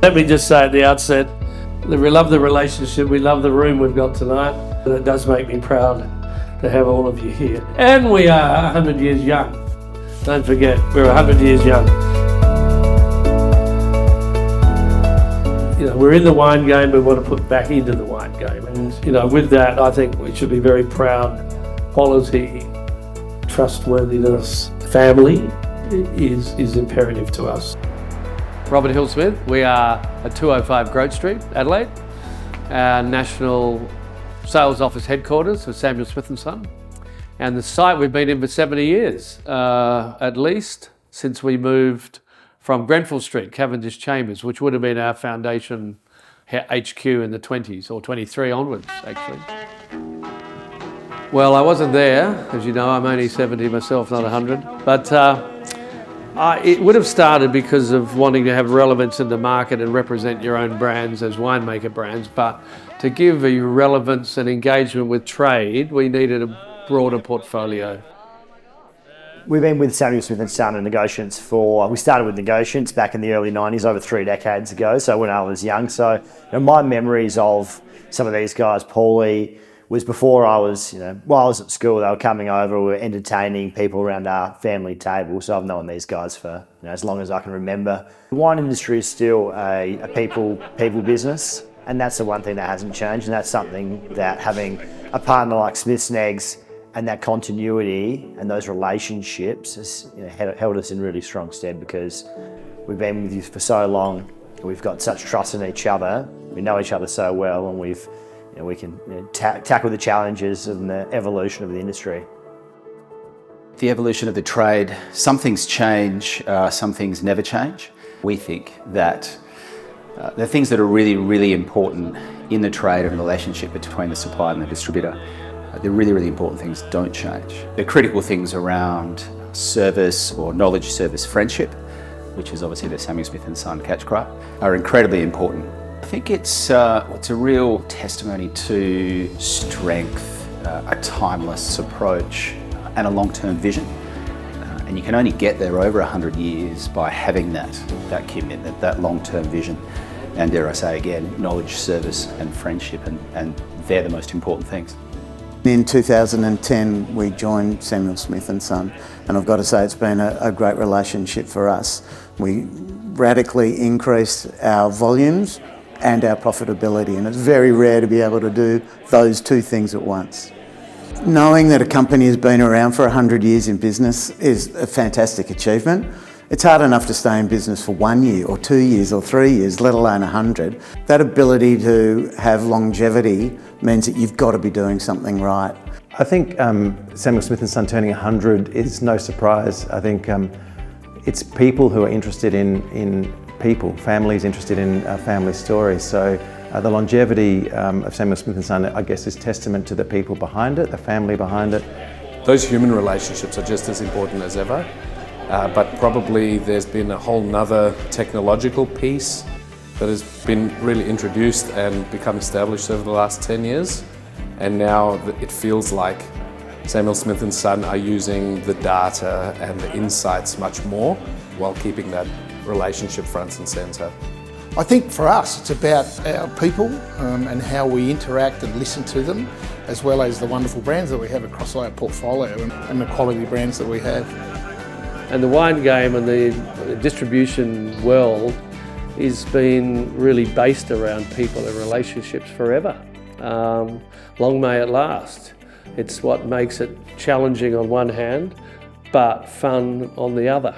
Let me just say at the outset that we love the relationship, we love the room we've got tonight, and it does make me proud to have all of you here. And we are 100 years young. Don't forget, we're 100 years young. You know, we're in the wine game, we want to put back into the wine game. And, you know, with that, I think we should be very proud. Quality, trustworthiness, family is imperative to us. Robert Hill-Smith, we are at 205 Grove Street, Adelaide, our national sales office headquarters for Samuel Smith & Son. And the site we've been in for 70 years, at least, since we moved from Grenfell Street, Cavendish Chambers, which would have been our foundation HQ in the 20s, or 23 onwards, actually. Well, I wasn't there, as you know, I'm only 70 myself, not 100, but it would have started because of wanting to have relevance in the market and represent your own brands as winemaker brands, but to give a relevance and engagement with trade, we needed a broader portfolio. We've been with Samuel Smith & Son and Negociants we started with Negociants back in the early 90s, over 3 decades ago, so when I was young. So my memories of some of these guys, Paulie, was before I was, while I was at school, they were coming over, we were entertaining people around our family table. So I've known these guys for as long as I can remember. The wine industry is still a people business, and that's the one thing that hasn't changed. And that's something that having a partner like Smith's Negs and that continuity and those relationships has held us in really strong stead, because we've been with you for so long, and we've got such trust in each other. We know each other so well, and we can tackle the challenges and the evolution of the industry. The evolution of the trade, some things change, some things never change. We think that the things that are really, really important in the trade and the relationship between the supplier and the distributor, the really, really important things don't change. The critical things around service or knowledge service friendship, which is obviously the Samuel Smith & Son catch cry, are incredibly important. I think it's a real testimony to strength, a timeless approach and a long-term vision. And you can only get there over 100 years by having that commitment, that long-term vision. And dare I say again, knowledge, service and friendship, and they're the most important things. In 2010 we joined Samuel Smith & Son, and I've got to say it's been a great relationship for us. We radically increased our volumes and our profitability, and it's very rare to be able to do those two things at once. Knowing that a company has been around for 100 years in business is a fantastic achievement. It's hard enough to stay in business for 1 year or 2 years or 3 years, let alone 100. That ability to have longevity means that you've got to be doing something right. I think Samuel Smith & Son turning 100 is no surprise. I think it's people who are interested in people, families interested in family stories. So the longevity of Samuel Smith & Son, I guess, is testament to the people behind it, the family behind it. Those human relationships are just as important as ever, but probably there's been a whole nother technological piece that has been really introduced and become established over the last 10 years. And now it feels like Samuel Smith & Son are using the data and the insights much more while keeping that relationship front and centre. I think for us it's about our people and how we interact and listen to them, as well as the wonderful brands that we have across our portfolio and the quality brands that we have. And the wine game and the distribution world is been really based around people and relationships forever. Long may it last. It's what makes it challenging on one hand, but fun on the other.